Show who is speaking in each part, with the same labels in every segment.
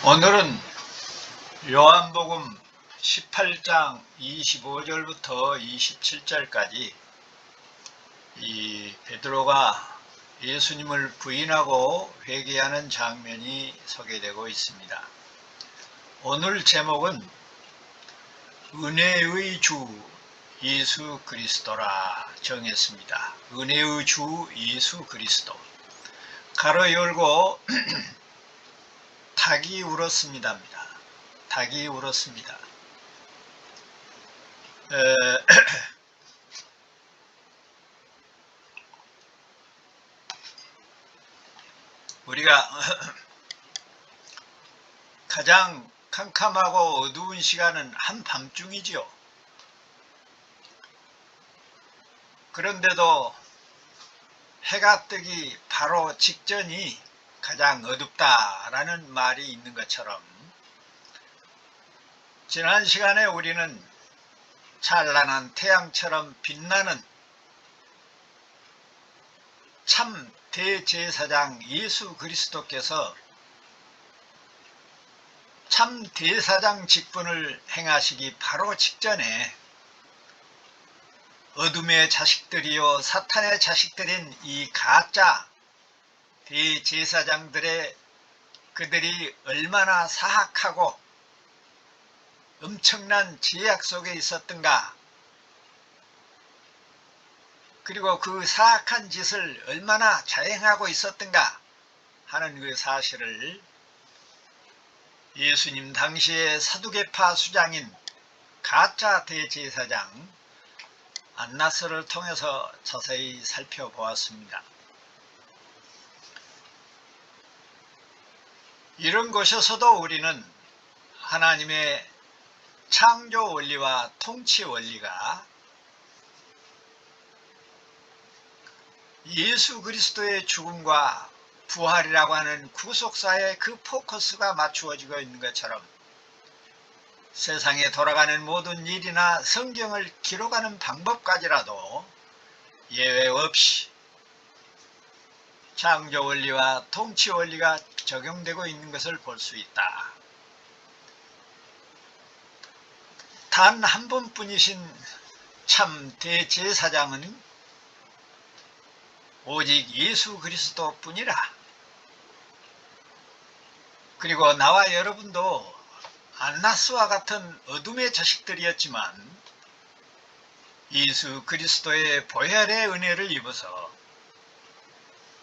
Speaker 1: 오늘은 요한복음 18장 25절부터 27절까지 이 베드로가 예수님을 부인하고 회개하는 장면이 소개되고 있습니다. 오늘 제목은 은혜의 주 예수 그리스도라 정했습니다. 은혜의 주 예수 그리스도. 가로 열고 닭이 울었습니다입니다. 닭이 울었습니다. 우리가 가장 캄캄하고 어두운 시간은 한밤중이지요. 그런데도 해가 뜨기 바로 직전이 가장 어둡다라는 말이 있는 것처럼 지난 시간에 우리는 찬란한 태양처럼 빛나는 참 대제사장 예수 그리스도께서 참 대사장 직분을 행하시기 바로 직전에 어둠의 자식들이요 사탄의 자식들인 이 가짜 대제사장들의 그들이 얼마나 사악하고 엄청난 제약 속에 있었던가, 그리고 그 사악한 짓을 얼마나 자행하고 있었던가 하는 그 사실을 예수님 당시의 사두개파 수장인 가짜 대제사장 안나스를 통해서 자세히 살펴보았습니다. 이런 곳에서도 우리는 하나님의 창조 원리와 통치 원리가 예수 그리스도의 죽음과 부활이라고 하는 구속사에 그 포커스가 맞추어지고 있는 것처럼 세상에 돌아가는 모든 일이나 성경을 기록하는 방법까지라도 예외 없이 창조 원리와 통치 원리가 적용되고 있는 것을 볼 수 있다. 단 한 분뿐이신 참 대제사장은 오직 예수 그리스도 뿐이라. 그리고 나와 여러분도 안나스와 같은 어둠의 자식들이었지만 예수 그리스도의 보혈의 은혜를 입어서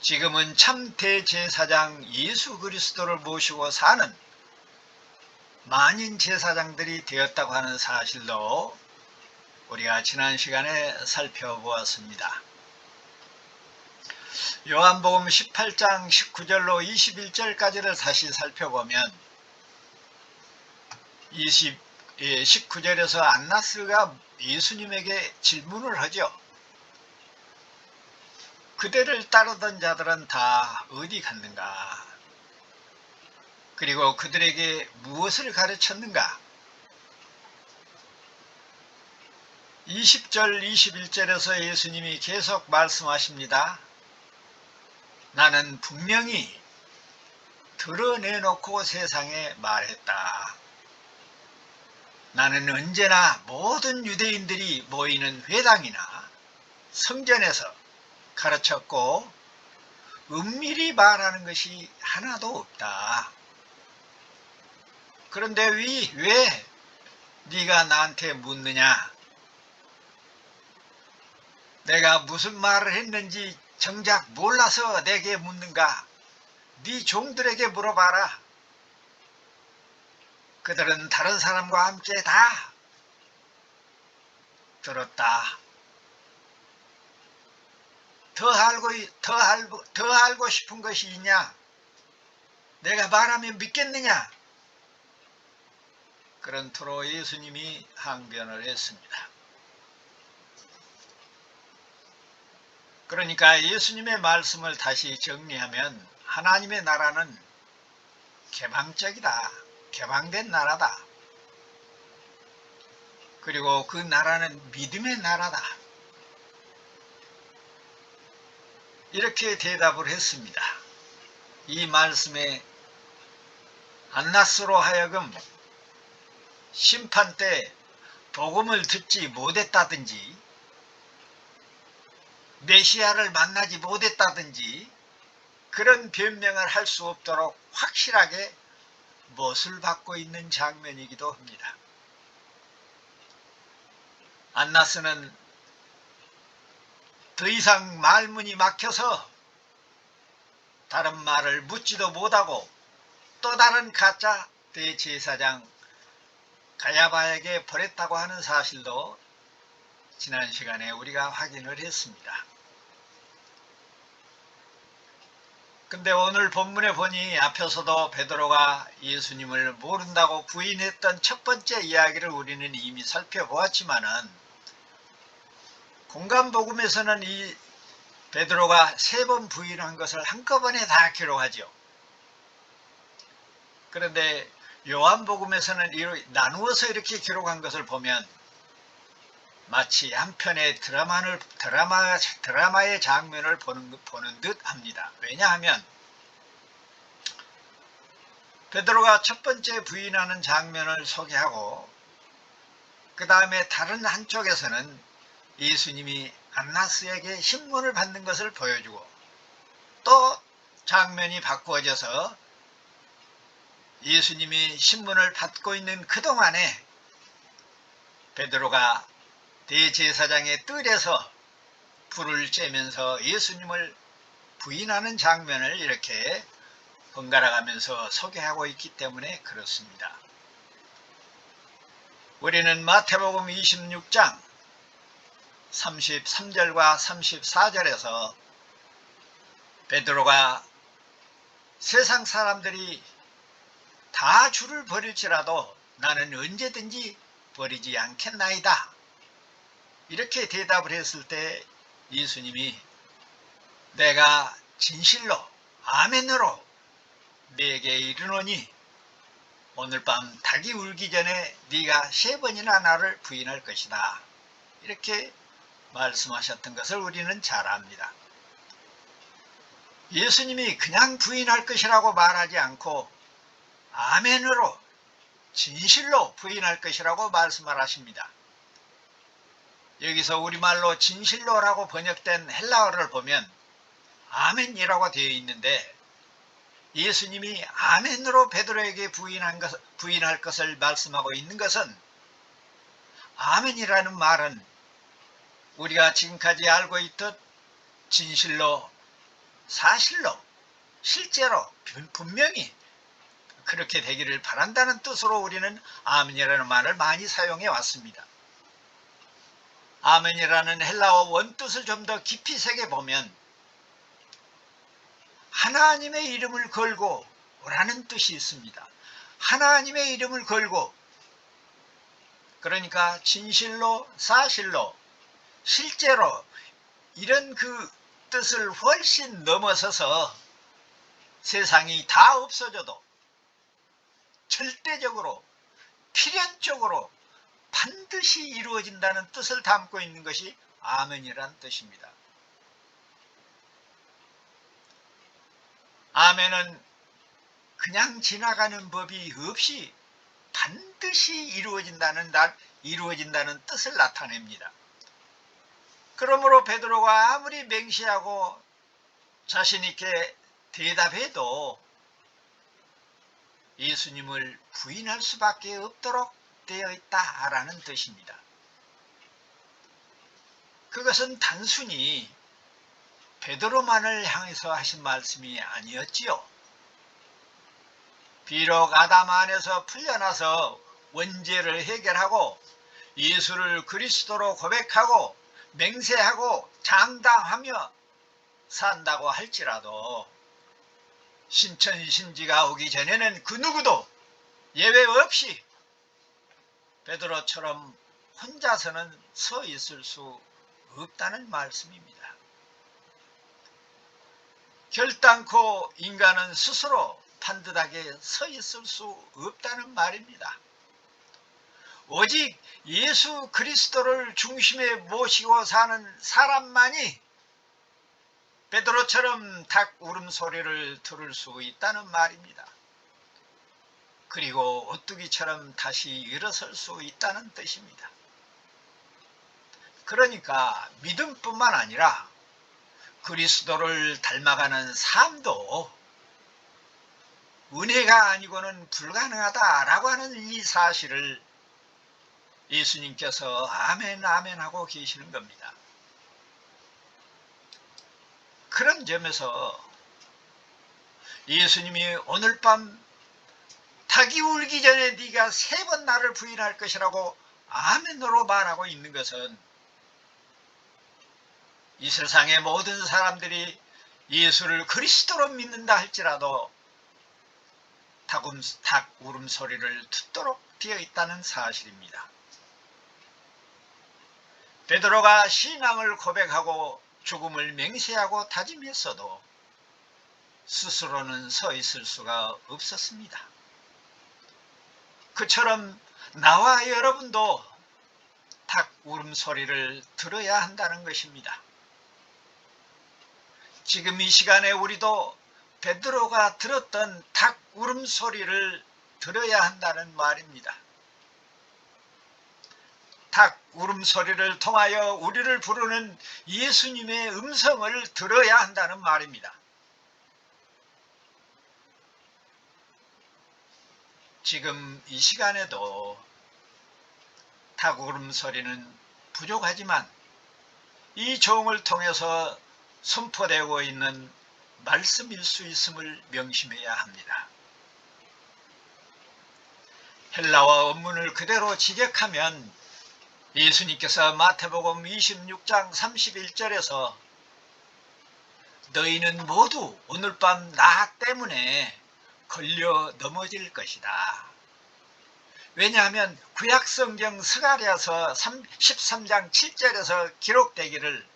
Speaker 1: 지금은 참 대제사장 예수 그리스도를 모시고 사는 만인 제사장들이 되었다고 하는 사실도 우리가 지난 시간에 살펴보았습니다. 요한복음 18장 19절로 21절까지를 다시 살펴보면 19절에서 안나스가 예수님에게 질문을 하죠. 그대를 따르던 자들은 다 어디 갔는가? 그리고 그들에게 무엇을 가르쳤는가? 20절 21절에서 예수님이 계속 말씀하십니다. 나는 분명히 드러내놓고 세상에 말했다. 나는 언제나 모든 유대인들이 모이는 회당이나 성전에서 가르쳤고 은밀히 말하는 것이 하나도 없다. 그런데 왜 네가 나한테 묻느냐? 내가 무슨 말을 했는지 정작 몰라서 내게 묻는가? 네 종들에게 물어봐라. 그들은 다른 사람과 함께 다 들었다. 더 알고 싶은 것이 있냐? 내가 말하면 믿겠느냐? 그런 토로 예수님이 항변을 했습니다. 그러니까 예수님의 말씀을 다시 정리하면 하나님의 나라는 개방적이다. 개방된 나라다. 그리고 그 나라는 믿음의 나라다. 이렇게 대답을 했습니다. 이 말씀에 안나스로 하여금 심판 때 복음을 듣지 못했다든지 메시아를 만나지 못했다든지 그런 변명을 할 수 없도록 확실하게 못을 받고 있는 장면이기도 합니다. 안나스는 더 이상 말문이 막혀서 다른 말을 묻지도 못하고 또 다른 가짜 대제사장 가야바에게 보냈다고 하는 사실도 지난 시간에 우리가 확인을 했습니다. 근데 오늘 본문에 보니 앞에서도 베드로가 예수님을 모른다고 부인했던 첫 번째 이야기를 우리는 이미 살펴보았지만은 공간복음에서는 이 베드로가 3번 부인한 것을 한꺼번에 다 기록하죠. 그런데 요한복음에서는 나누어서 이렇게 기록한 것을 보면 마치 한 편의 드라마의 장면을 보는 듯 합니다. 왜냐하면 베드로가 첫 번째 부인하는 장면을 소개하고 그 다음에 다른 한쪽에서는 예수님이 안나스에게 신문을 받는 것을 보여주고 또 장면이 바꾸어져서 예수님이 신문을 받고 있는 그동안에 베드로가 대제사장의 뜰에서 불을 쬐면서 예수님을 부인하는 장면을 이렇게 번갈아 가면서 소개하고 있기 때문에 그렇습니다. 우리는 마태복음 26장 33절과 34절에서 베드로가 세상 사람들이 다 주를 버릴지라도 나는 언제든지 버리지 않겠나이다. 이렇게 대답을 했을 때 예수님이 내가 진실로 아멘으로 네게 이르노니 오늘 밤 닭이 울기 전에 네가 3번이나 나를 부인할 것이다. 이렇게 말씀하셨던 것을 우리는 잘 압니다. 예수님이 그냥 부인할 것이라고 말하지 않고 아멘으로 진실로 부인할 것이라고 말씀을 하십니다. 여기서 우리말로 진실로라고 번역된 헬라어를 보면 아멘이라고 되어 있는데 예수님이 아멘으로 베드로에게 부인할 것을 말씀하고 있는 것은 아멘이라는 말은 우리가 지금까지 알고 있듯 진실로, 사실로, 실제로, 분명히 그렇게 되기를 바란다는 뜻으로 우리는 아멘이라는 말을 많이 사용해 왔습니다. 아멘이라는 헬라어 원뜻을 좀 더 깊이 새겨보면 하나님의 이름을 걸고 라는 뜻이 있습니다. 하나님의 이름을 걸고, 그러니까 진실로, 사실로, 실제로 이런 그 뜻을 훨씬 넘어서서 세상이 다 없어져도 절대적으로 필연적으로 반드시 이루어진다는 뜻을 담고 있는 것이 아멘이란 뜻입니다. 아멘은 그냥 지나가는 법이 없이 반드시 이루어진다는 뜻을 나타냅니다. 그러므로 베드로가 아무리 맹세하고 자신 있게 대답해도 예수님을 부인할 수밖에 없도록 되어 있다라는 뜻입니다. 그것은 단순히 베드로만을 향해서 하신 말씀이 아니었지요. 비록 아담 안에서 풀려나서 원죄를 해결하고 예수를 그리스도로 고백하고 맹세하고 장담하며 산다고 할지라도 신천신지가 오기 전에는 그 누구도 예외 없이 베드로처럼 혼자서는 서 있을 수 없다는 말씀입니다. 결단코 인간은 스스로 반듯하게 서 있을 수 없다는 말입니다. 오직 예수 그리스도를 중심에 모시고 사는 사람만이 베드로처럼 닭 울음소리를 들을 수 있다는 말입니다. 그리고 오뚜기처럼 다시 일어설 수 있다는 뜻입니다. 그러니까 믿음뿐만 아니라 그리스도를 닮아가는 삶도 은혜가 아니고는 불가능하다라고 하는 이 사실을 예수님께서 아멘 아멘 하고 계시는 겁니다. 그런 점에서 예수님이 오늘 밤 닭이 울기 전에 네가 3번 나를 부인할 것이라고 아멘으로 말하고 있는 것은 이 세상의 모든 사람들이 예수를 그리스도로 믿는다 할지라도 닭 울음소리를 듣도록 되어 있다는 사실입니다. 베드로가 신앙을 고백하고 죽음을 맹세하고 다짐했어도 스스로는 서 있을 수가 없었습니다. 그처럼 나와 여러분도 닭 울음소리를 들어야 한다는 것입니다. 지금 이 시간에 우리도 베드로가 들었던 닭 울음소리를 들어야 한다는 말입니다. 닭 울음소리를 통하여 우리를 부르는 예수님의 음성을 들어야 한다는 말입니다. 지금 이 시간에도 닭 울음소리는 부족하지만 이 종을 통해서 선포되고 있는 말씀일 수 있음을 명심해야 합니다. 헬라어 원문을 그대로 직역하면 예수님께서 마태복음 26장 31절에서 너희는 모두 오늘 밤 나 때문에 걸려 넘어질 것이다. 왜냐하면 구약성경 스가랴서 13장 7절에서 기록되기를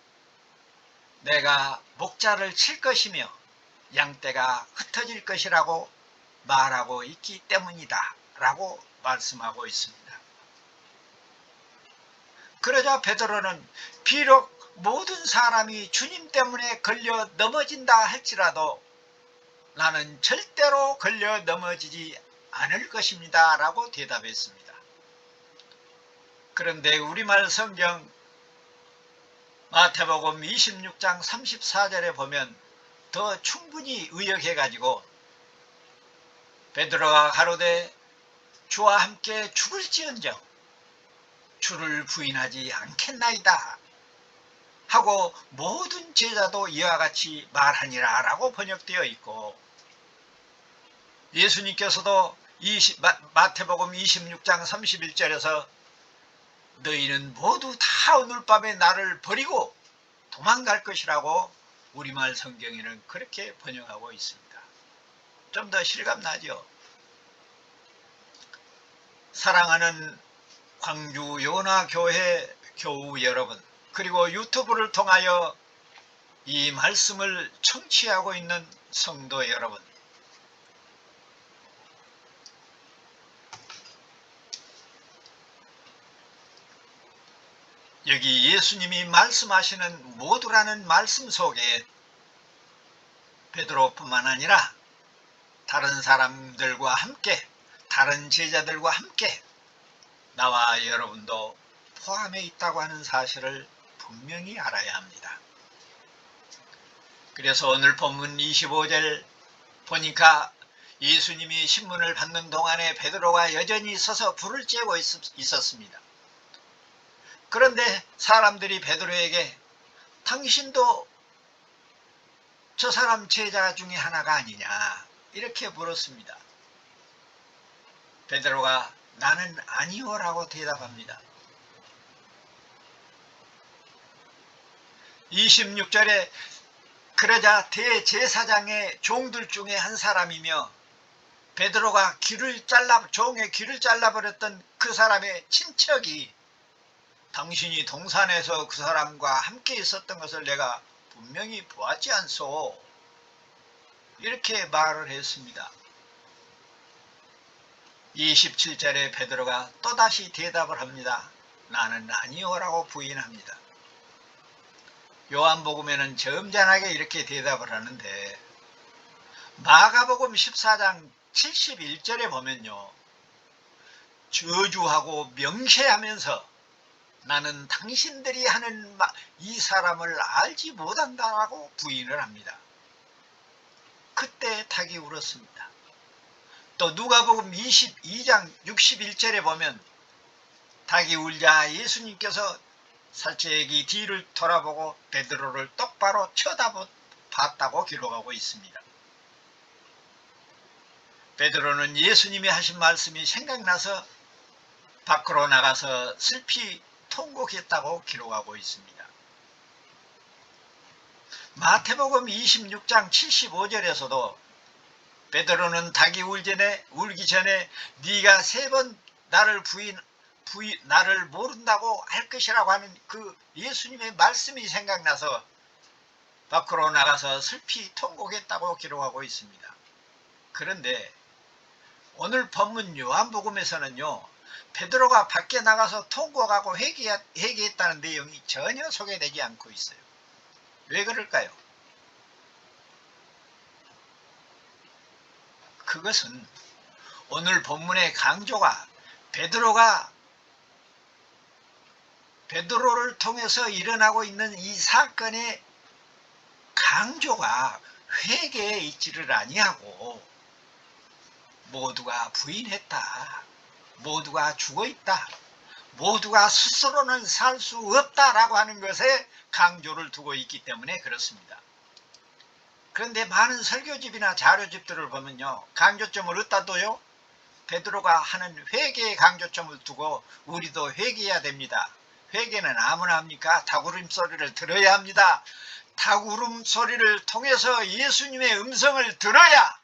Speaker 1: 내가 목자를 칠 것이며 양떼가 흩어질 것이라고 말하고 있기 때문이다 라고 말씀하고 있습니다. 그러자 베드로는 비록 모든 사람이 주님 때문에 걸려 넘어진다 할지라도 나는 절대로 걸려 넘어지지 않을 것입니다 라고 대답했습니다. 그런데 우리말 성경 마태복음 26장 34절에 보면 더 충분히 의역해 가지고 베드로가 가로되 주와 함께 죽을지언정 주를 부인하지 않겠나이다 하고 모든 제자도 이와 같이 말하니라 라고 번역되어 있고, 예수님께서도 마태복음 26장 31절에서 너희는 모두 다 오늘 밤에 나를 버리고 도망갈 것이라고 우리말 성경에는 그렇게 번역하고 있습니다. 좀 더 실감나죠? 사랑하는 광주 요나교회 교우 여러분, 그리고 유튜브를 통하여 이 말씀을 청취하고 있는 성도 여러분, 여기 예수님이 말씀하시는 모두라는 말씀 속에 베드로뿐만 아니라 다른 사람들과 함께, 다른 제자들과 함께 나와 여러분도 포함해 있다고 하는 사실을 분명히 알아야 합니다. 그래서 오늘 본문 25절 보니까 예수님이 신문을 받는 동안에 베드로가 여전히 서서 불을 쬐고 있었습니다. 그런데 사람들이 베드로에게 당신도 저 사람 제자 중에 하나가 아니냐 이렇게 물었습니다. 베드로가 나는 아니오라고 대답합니다. 26절에 그러자 대제사장의 종들 중에 한 사람이며 베드로가 종의 귀를 잘라버렸던 그 사람의 친척이 당신이 동산에서 그 사람과 함께 있었던 것을 내가 분명히 보았지 않소? 이렇게 말을 했습니다. 27절에 베드로가 또다시 대답을 합니다. 나는 아니오라고 부인합니다. 요한복음에는 점잖하게 이렇게 대답을 하는데 마가복음 14장 71절에 보면요, 저주하고 명세하면서 나는 당신들이 하는 이 사람을 알지 못한다라고 부인을 합니다. 그때 닭이 울었습니다. 또 누가복음 22장 61절에 보면 닭이 울자 예수님께서 살짝 뒤를 돌아보고 베드로를 똑바로 쳐다봤다고 기록하고 있습니다. 베드로는 예수님이 하신 말씀이 생각나서 밖으로 나가서 슬피 통곡했다고 기록하고 있습니다. 마태복음 26장 75절에서도 베드로는 닭이 울기 전에 네가 3번 나를 모른다고 할 것이라고 하는 그 예수님의 말씀이 생각나서 밖으로 나가서 슬피 통곡했다고 기록하고 있습니다. 그런데 오늘 본문 요한복음에서는요, 베드로가 밖에 나가서 통곡하고 회개했다는 내용이 전혀 소개되지 않고 있어요. 왜 그럴까요? 그것은 오늘 본문의 강조가 베드로를 통해서 일어나고 있는 이 사건의 강조가 회개에 있지를 아니하고 모두가 부인했다, 모두가 죽어있다, 모두가 스스로는 살 수 없다라고 하는 것에 강조를 두고 있기 때문에 그렇습니다. 그런데 많은 설교집이나 자료집들을 보면요, 강조점을 어디다 둬요? 베드로가 하는 회개의 강조점을 두고 우리도 회개해야 됩니다. 회개는 아무나 합니까? 닭울음소리를 들어야 합니다. 닭울음소리를 통해서 예수님의 음성을 들어야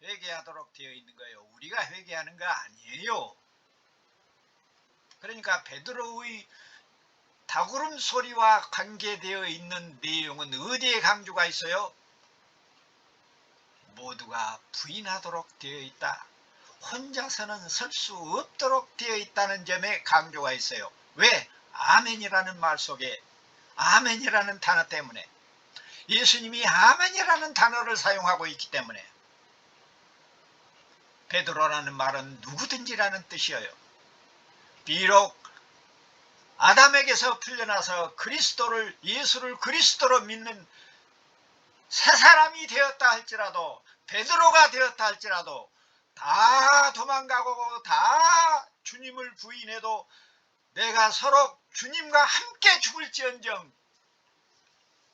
Speaker 1: 회개하도록 되어 있는 거예요. 우리가 회개하는 거 아니에요. 그러니까 베드로의 닭울음소리와 관계되어 있는 내용은 어디에 강조가 있어요? 모두가 부인하도록 되어 있다, 혼자서는 설 수 없도록 되어 있다는 점에 강조가 있어요. 왜? 아멘이라는 말 속에, 아멘이라는 단어 때문에, 예수님이 아멘이라는 단어를 사용하고 있기 때문에. 베드로라는 말은 누구든지라는 뜻이에요. 비록 아담에게서 풀려나서 예수를 그리스도로 믿는 새 사람이 되었다 할지라도, 베드로가 되었다 할지라도 다 도망가고 다 주님을 부인해도 내가 서로 주님과 함께 죽을지언정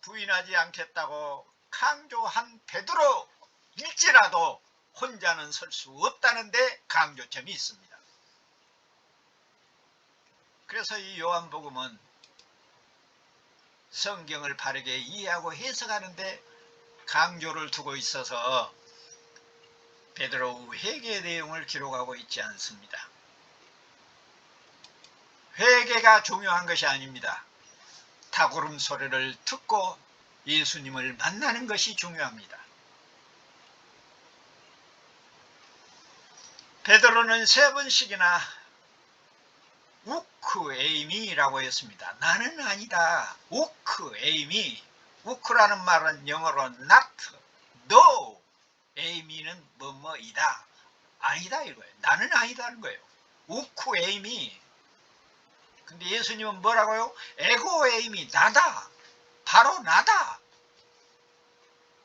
Speaker 1: 부인하지 않겠다고 강조한 베드로일지라도 혼자는 설 수 없다는 데 강조점이 있습니다. 그래서 이 요한복음은 성경을 바르게 이해하고 해석하는데 강조를 두고 있어서 베드로의 회개의 내용을 기록하고 있지 않습니다. 회개가 중요한 것이 아닙니다. 닭울음 소리를 듣고 예수님을 만나는 것이 중요합니다. 베드로는 3번씩이나 우크 에이미라고 했습니다. 나는 아니다. 우크 에이미. 우크라는 말은 영어로 not, no. 에이미는 뭐뭐이다. 아니다 이거예요. 나는 아니다는 거예요. 우크 에이미. 근데 예수님은 뭐라고요? 에고 에이미, 나다. 바로 나다.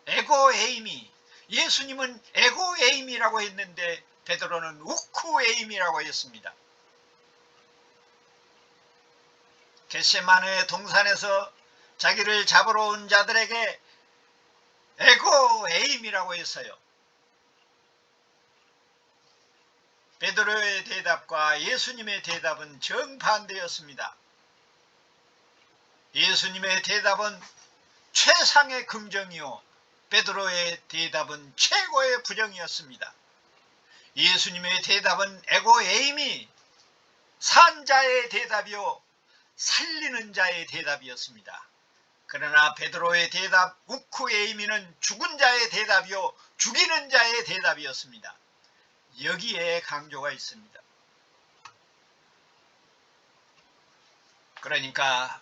Speaker 1: 에고 에이미. 예수님은 에고 에이미라고 했는데 베드로는 우크 에이미라고 했습니다. 겟세마네 동산에서 자기를 잡으러 온 자들에게 에고 에임이라고 했어요. 베드로의 대답과 예수님의 대답은 정반대였습니다. 예수님의 대답은 최상의 긍정이요, 베드로의 대답은 최고의 부정이었습니다. 예수님의 대답은 에고 에임이 산 자의 대답이요, 살리는 자의 대답이었습니다. 그러나 베드로의 대답 우크 에이미는 죽은 자의 대답이요, 죽이는 자의 대답이었습니다. 여기에 강조가 있습니다. 그러니까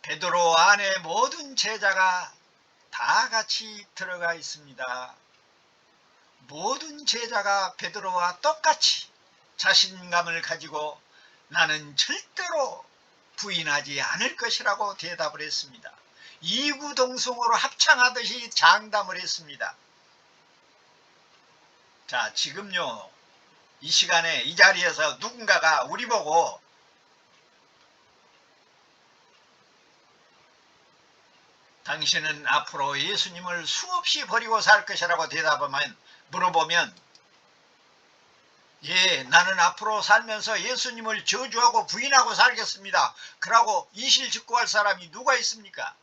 Speaker 1: 베드로 안에 모든 제자가 다 같이 들어가 있습니다. 모든 제자가 베드로와 똑같이 자신감을 가지고 나는 절대로 부인하지 않을 것이라고 대답을 했습니다. 이구동성으로 합창하듯이 장담을 했습니다. 자, 지금요, 이 시간에 이 자리에서 누군가가 우리 보고 당신은 앞으로 예수님을 수없이 버리고 살 것이라고 물어보면 예, 나는 앞으로 살면서 예수님을 저주하고 부인하고 살겠습니다. 그러고 이실직고할 사람이 누가 있습니까?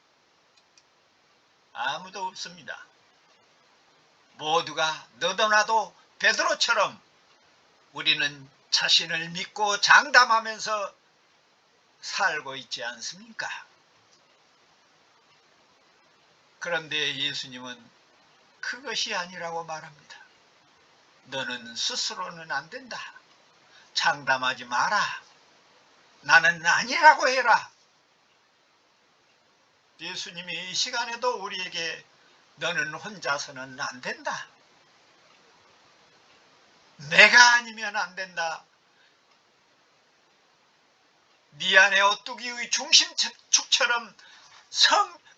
Speaker 1: 아무도 없습니다. 모두가 너도 나도 베드로처럼 우리는 자신을 믿고 장담하면서 살고 있지 않습니까? 그런데 예수님은 그것이 아니라고 말합니다. 너는 스스로는 안 된다. 장담하지 마라. 나는 아니라고 해라. 예수님이 이 시간에도 우리에게 너는 혼자서는 안 된다. 내가 아니면 안 된다. 네 안에 오뚜기의 중심축처럼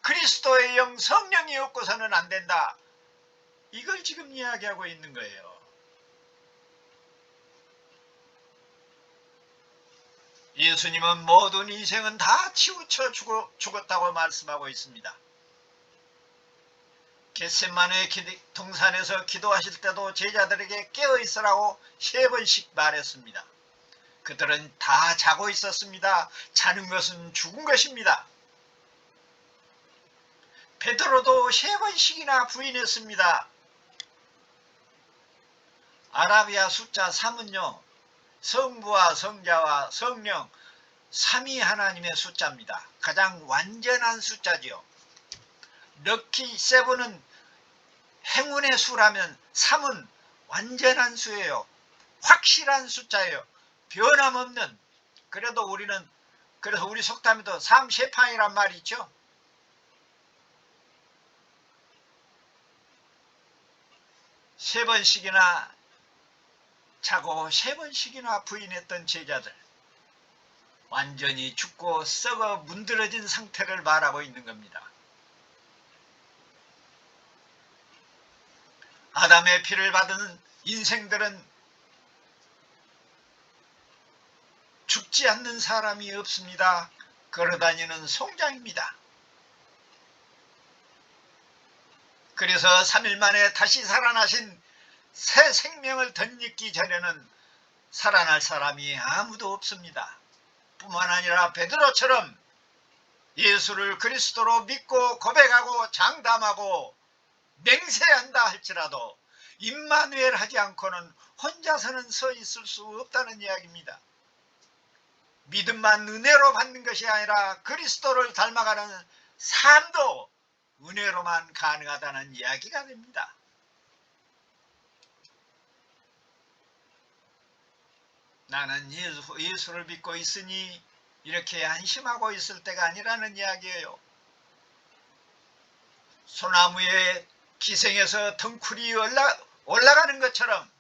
Speaker 1: 그리스도의 영 성령이 없고서는 안 된다. 이걸 지금 이야기하고 있는 거예요. 예수님은 모든 인생은 다 치우쳐 죽었다고 말씀하고 있습니다. 겟세마네 동산에서 기도하실 때도 제자들에게 깨어있으라고 3번씩 말했습니다. 그들은 다 자고 있었습니다. 자는 것은 죽은 것입니다. 베드로도 3번씩이나 부인했습니다. 아라비아 숫자 3은요. 성부와 성자와 성령 삼위 하나님의 숫자입니다. 가장 완전한 숫자지요. 럭키 세븐은 행운의 수라면 3은 완전한 수예요. 확실한 숫자예요. 변함없는. 그래서 우리 속담에도 삼세판이란 말이 있죠. 세 번씩이나 자고 3번씩이나 부인했던 제자들, 완전히 죽고 썩어 문드러진 상태를 말하고 있는 겁니다. 아담의 피를 받은 인생들은 죽지 않는 사람이 없습니다. 걸어다니는 송장입니다. 그래서 3일 만에 다시 살아나신 새 생명을 덧입기 전에는 살아날 사람이 아무도 없습니다. 뿐만 아니라 베드로처럼 예수를 그리스도로 믿고 고백하고 장담하고 맹세한다 할지라도 임마누엘 하지 않고는 혼자서는 서 있을 수 없다는 이야기입니다. 믿음만 은혜로 받는 것이 아니라 그리스도를 닮아가는 삶도 은혜로만 가능하다는 이야기가 됩니다. 나는 예수를 믿고 있으니 이렇게 안심하고 있을 때가 아니라는 이야기예요. 소나무에 기생에서 덩쿨이 올라가는 것처럼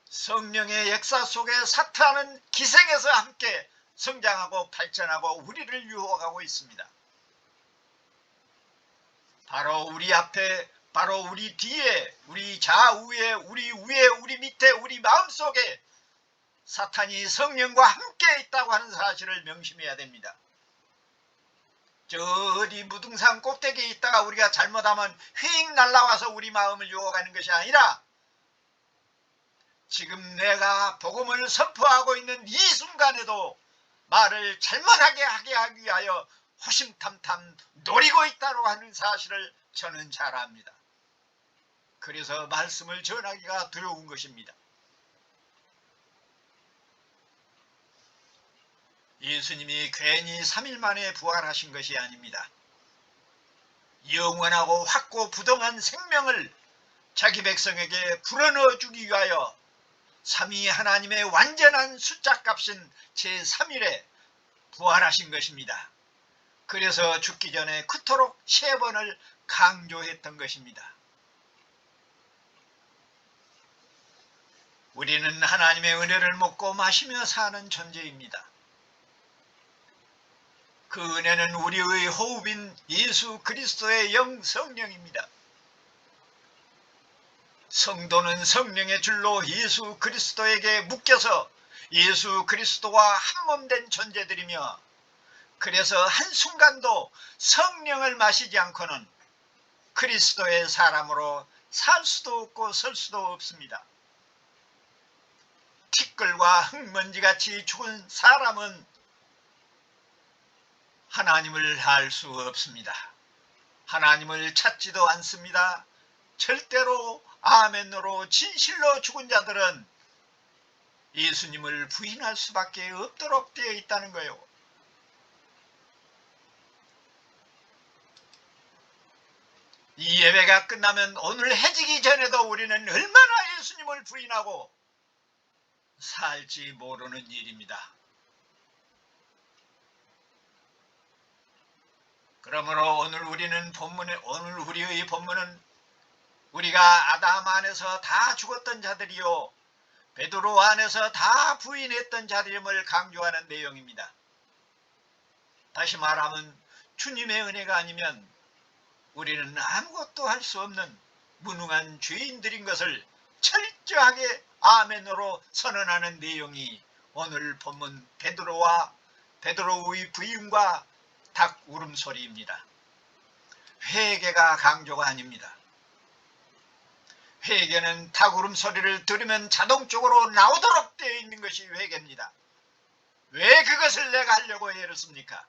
Speaker 1: 성령의 역사 속에 사탄은 기생에서 함께 성장하고 발전하고 우리를 유혹하고 있습니다. 바로 우리 앞에, 바로 우리 뒤에, 우리 좌우에, 우리 위에, 우리 밑에, 우리 마음속에 사탄이 성령과 함께 있다고 하는 사실을 명심해야 됩니다. 저 어디 무등산 꼭대기에 있다가 우리가 잘못하면 휙 날아와서 우리 마음을 유혹하는 것이 아니라 지금 내가 복음을 선포하고 있는 이 순간에도 말을 잘못하게 하기 위하여 호심탐탐 노리고 있다고 하는 사실을 저는 잘 압니다. 그래서 말씀을 전하기가 두려운 것입니다. 예수님이 괜히 3일 만에 부활하신 것이 아닙니다. 영원하고 확고부동한 생명을 자기 백성에게 불어넣어 주기 위하여 삼위 하나님의 완전한 숫자값인 제3일에 부활하신 것입니다. 그래서 죽기 전에 그토록 3번을 강조했던 것입니다. 우리는 하나님의 은혜를 먹고 마시며 사는 존재입니다. 그 은혜는 우리의 호흡인 예수 그리스도의 영 성령입니다. 성도는 성령의 줄로 예수 그리스도에게 묶여서 예수 그리스도와 한몸된 존재들이며, 그래서 한순간도 성령을 마시지 않고는 그리스도의 사람으로 살 수도 없고 설 수도 없습니다. 티끌과 흙먼지같이 죽은 사람은 하나님을 알 수 없습니다. 하나님을 찾지도 않습니다. 절대로 아멘으로 진실로 죽은 자들은 예수님을 부인할 수밖에 없도록 되어 있다는 거예요. 이 예배가 끝나면 오늘 해지기 전에도 우리는 얼마나 예수님을 부인하고 살지 모르는 일입니다. 그러므로 오늘 우리의 본문은 우리가 아담 안에서 다 죽었던 자들이요 베드로 안에서 다 부인했던 자들임을 강조하는 내용입니다. 다시 말하면 주님의 은혜가 아니면 우리는 아무것도 할 수 없는 무능한 죄인들인 것을 철저하게 아멘으로 선언하는 내용이 오늘 본문 베드로의 부인과 닭 울음소리입니다. 회개가 강조가 아닙니다. 회개는 닭 울음소리를 들으면 자동적으로 나오도록 되어 있는 것이 회개입니다. 왜 그것을 내가 하려고 애를 씁니까?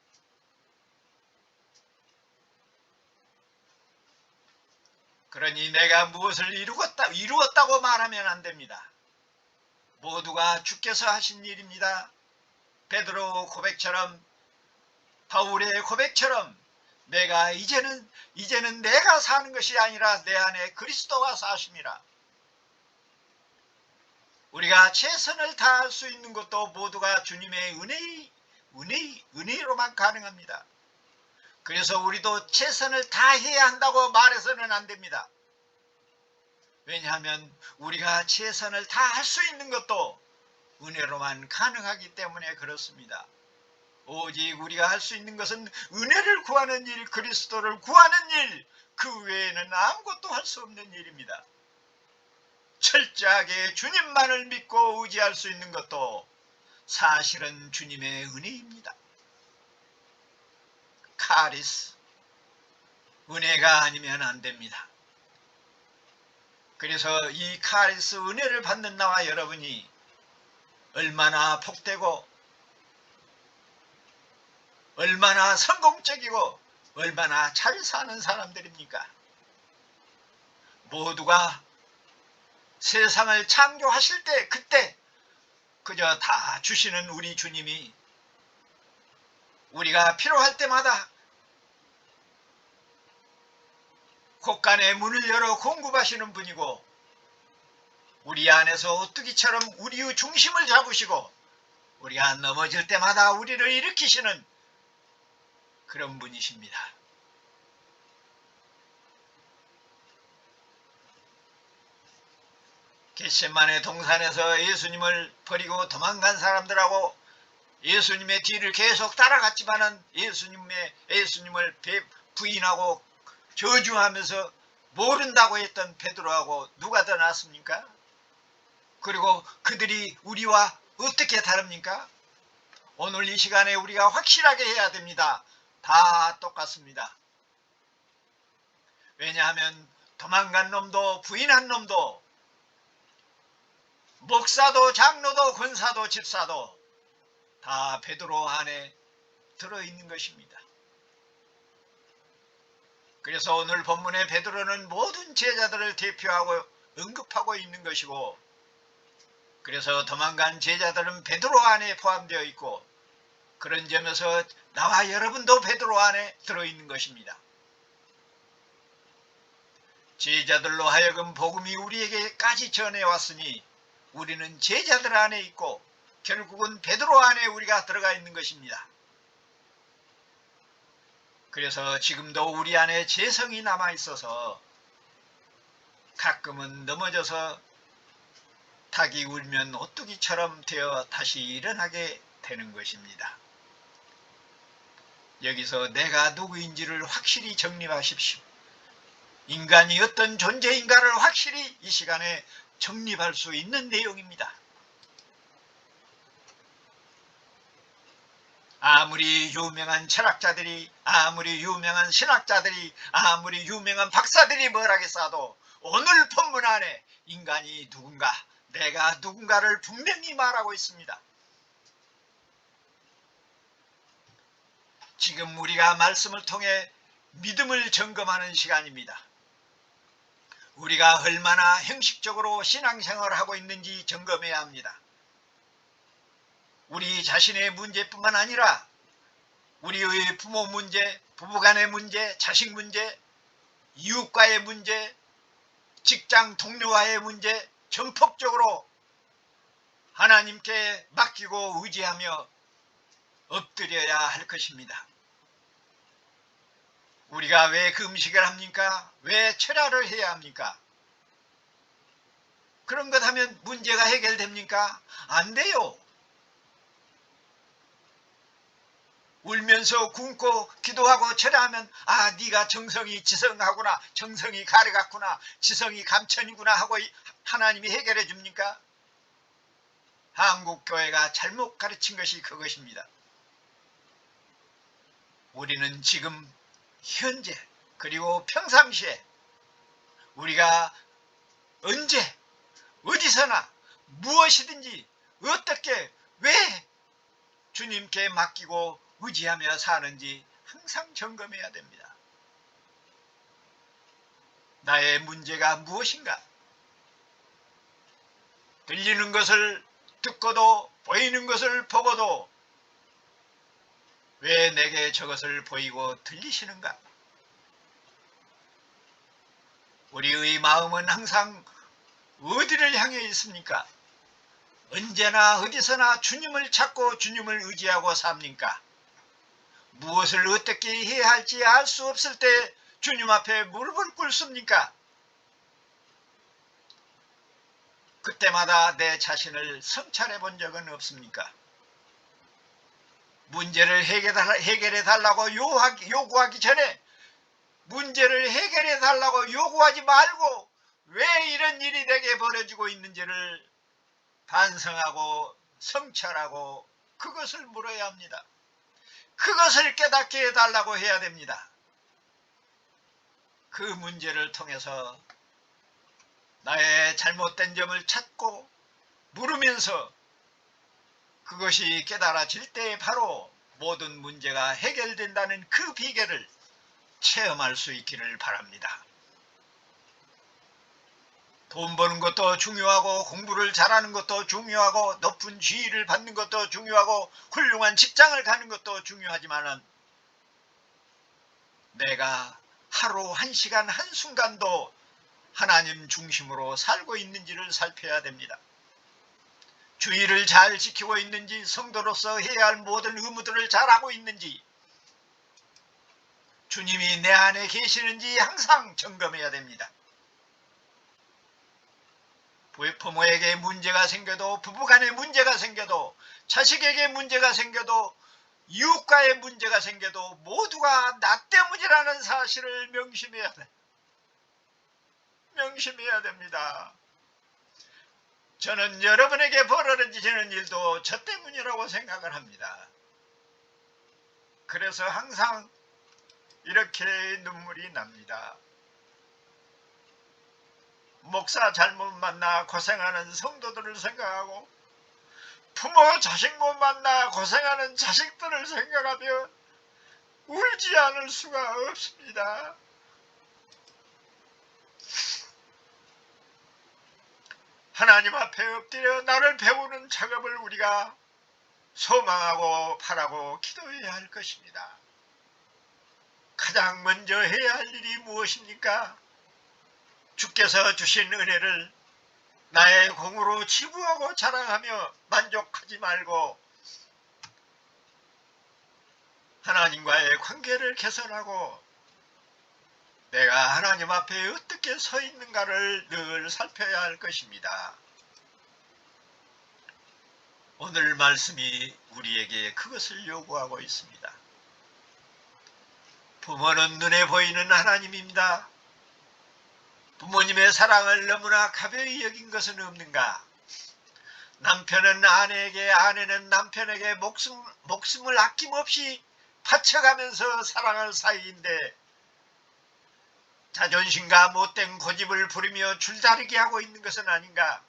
Speaker 1: 그러니 내가 무엇을 이루었다고 말하면 안 됩니다. 모두가 주께서 하신 일입니다. 베드로 고백처럼, 바울의 고백처럼 내가 이제는 내가 사는 것이 아니라 내 안에 그리스도가 사심이라. 우리가 최선을 다할 수 있는 것도 모두가 주님의 은혜로만 가능합니다. 그래서 우리도 최선을 다해야 한다고 말해서는 안 됩니다. 왜냐하면 우리가 최선을 다할 수 있는 것도 은혜로만 가능하기 때문에 그렇습니다. 오직 우리가 할 수 있는 것은 은혜를 구하는 일, 그리스도를 구하는 일, 그 외에는 아무것도 할 수 없는 일입니다. 철저하게 주님만을 믿고 의지할 수 있는 것도 사실은 주님의 은혜입니다. 카리스, 은혜가 아니면 안 됩니다. 그래서 이 카리스 은혜를 받는 나와 여러분이 얼마나 복되고 얼마나 성공적이고 얼마나 잘 사는 사람들입니까? 모두가 세상을 창조하실 때 그때 그저 다 주시는 우리 주님이 우리가 필요할 때마다 곳간에 문을 열어 공급하시는 분이고, 우리 안에서 오뚜기처럼 우리의 중심을 잡으시고 우리가 넘어질 때마다 우리를 일으키시는 그런 분이십니다. 겟세마네 동산에서 예수님을 버리고 도망간 사람들하고 예수님의 뒤를 계속 따라갔지만은 예수님을 부인하고 저주하면서 모른다고 했던 베드로하고 누가 더 낫습니까? 그리고 그들이 우리와 어떻게 다릅니까? 오늘 이 시간에 우리가 확실하게 해야 됩니다. 다 똑같습니다. 왜냐하면 도망간 놈도 부인한 놈도 목사도 장로도 권사도 집사도 다 베드로 안에 들어있는 것입니다. 그래서 오늘 본문의 베드로는 모든 제자들을 대표하고 언급하고 있는 것이고, 그래서 도망간 제자들은 베드로 안에 포함되어 있고, 그런 점에서 나와 여러분도 베드로 안에 들어있는 것입니다. 제자들로 하여금 복음이 우리에게까지 전해왔으니 우리는 제자들 안에 있고 결국은 베드로 안에 우리가 들어가 있는 것입니다. 그래서 지금도 우리 안에 재성이 남아 있어서 가끔은 넘어져서 닭이 울면 오뚜기처럼 되어 다시 일어나게 되는 것입니다. 여기서 내가 누구인지를 확실히 정립하십시오. 인간이 어떤 존재인가를 확실히 이 시간에 정립할 수 있는 내용입니다. 아무리 유명한 철학자들이, 아무리 유명한 신학자들이, 아무리 유명한 박사들이 뭐라겠어도 오늘 본문 안에 인간이 누군가, 내가 누군가를 분명히 말하고 있습니다. 지금 우리가 말씀을 통해 믿음을 점검하는 시간입니다. 우리가 얼마나 형식적으로 신앙생활을 하고 있는지 점검해야 합니다. 우리 자신의 문제뿐만 아니라 우리의 부모 문제, 부부간의 문제, 자식 문제, 이웃과의 문제, 직장 동료와의 문제 전폭적으로 하나님께 맡기고 의지하며 엎드려야 할 것입니다. 우리가 왜 금식을 합니까? 왜 철야를 해야 합니까? 그런 것 하면 문제가 해결됩니까? 안 돼요. 울면서 굶고 기도하고 철야하면 아, 네가 정성이 지성하구나, 정성이 가르갔구나, 지성이 감천이구나 하고 하나님이 해결해 줍니까? 한국교회가 잘못 가르친 것이 그것입니다. 우리는 지금 현재 그리고 평상시에 우리가 언제 어디서나 무엇이든지 어떻게 왜 주님께 맡기고 의지하며 사는지 항상 점검해야 됩니다. 나의 문제가 무엇인가? 들리는 것을 듣고도 보이는 것을 보고도 왜 내게 저것을 보이고 들리시는가? 우리의 마음은 항상 어디를 향해 있습니까? 언제나 어디서나 주님을 찾고 주님을 의지하고 삽니까? 무엇을 어떻게 해야 할지 알 수 없을 때 주님 앞에 무릎을 꿇습니까? 그때마다 내 자신을 성찰해 본 적은 없습니까? 문제를 해결해 달라고 요구하기 전에 문제를 해결해 달라고 요구하지 말고 왜 이런 일이 내게 벌어지고 있는지를 반성하고 성찰하고 그것을 물어야 합니다. 그것을 깨닫게 해달라고 해야 됩니다. 그 문제를 통해서 나의 잘못된 점을 찾고 물으면서 그것이 깨달아질 때 바로 모든 문제가 해결된다는 그 비결을 체험할 수 있기를 바랍니다. 돈 버는 것도 중요하고 공부를 잘하는 것도 중요하고 높은 지위를 받는 것도 중요하고 훌륭한 직장을 가는 것도 중요하지만 내가 하루 한 시간 한순간도 하나님 중심으로 살고 있는지를 살펴야 됩니다. 주의를 잘 지키고 있는지, 성도로서 해야 할 모든 의무들을 잘하고 있는지, 주님이 내 안에 계시는지 항상 점검해야 됩니다. 부모에게 문제가 생겨도, 부부간에 문제가 생겨도, 자식에게 문제가 생겨도, 이웃과의 문제가 생겨도 모두가 나 때문이라는 사실을 명심해야 돼. 명심해야 됩니다. 저는 여러분에게 벌어지는 일도 저 때문이라고 생각을 합니다. 그래서 항상 이렇게 눈물이 납니다. 목사 잘못 만나 고생하는 성도들을 생각하고 부모 자식 못 만나 고생하는 자식들을 생각하면 울지 않을 수가 없습니다. 하나님 앞에 엎드려 나를 배우는 작업을 우리가 소망하고 바라고 기도해야 할 것입니다. 가장 먼저 해야 할 일이 무엇입니까? 주께서 주신 은혜를 나의 공으로 지부하고 자랑하며 만족하지 말고 하나님과의 관계를 개선하고 내가 하나님 앞에 어떻게 서 있는가를 늘 살펴야 할 것입니다. 오늘 말씀이 우리에게 그것을 요구하고 있습니다. 부모는 눈에 보이는 하나님입니다. 부모님의 사랑을 너무나 가벼이 여긴 것은 없는가? 남편은 아내에게, 아내는 남편에게 목숨을 아낌없이 바쳐가면서 사랑할 사이인데 자존심과 못된 고집을 부리며 줄다리기 하고 있는 것은 아닌가?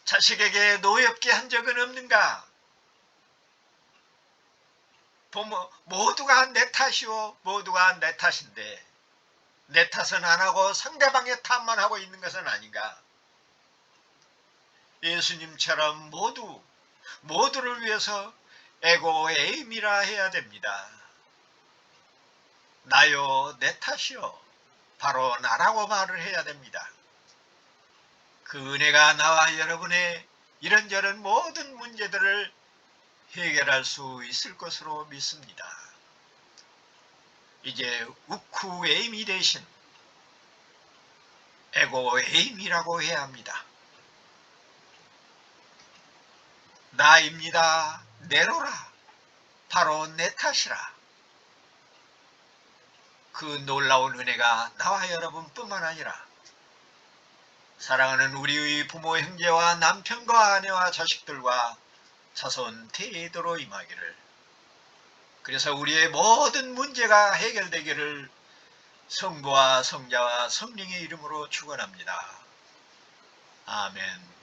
Speaker 1: 자식에게 노엽게 한 적은 없는가? 부모 모두가 내 탓이오, 모두가 내 탓인데 내 탓은 안 하고 상대방의 탓만 하고 있는 것은 아닌가? 예수님처럼 모두를 위해서 에고에임이라 해야 됩니다. 나요, 내 탓이요, 바로 나라고 말을 해야 됩니다. 그 은혜가 나와 여러분의 이런저런 모든 문제들을 해결할 수 있을 것으로 믿습니다. 이제 우쿠에임이 대신 에고에임이라고 해야 합니다. 나입니다. 내로라. 바로 내 탓이라. 그 놀라운 은혜가 나와 여러분뿐만 아니라 사랑하는 우리의 부모, 형제와 남편과 아내와 자식들과 자손 대대로 임하기를, 그래서 우리의 모든 문제가 해결되기를 성부와 성자와 성령의 이름으로 축원합니다. 아멘.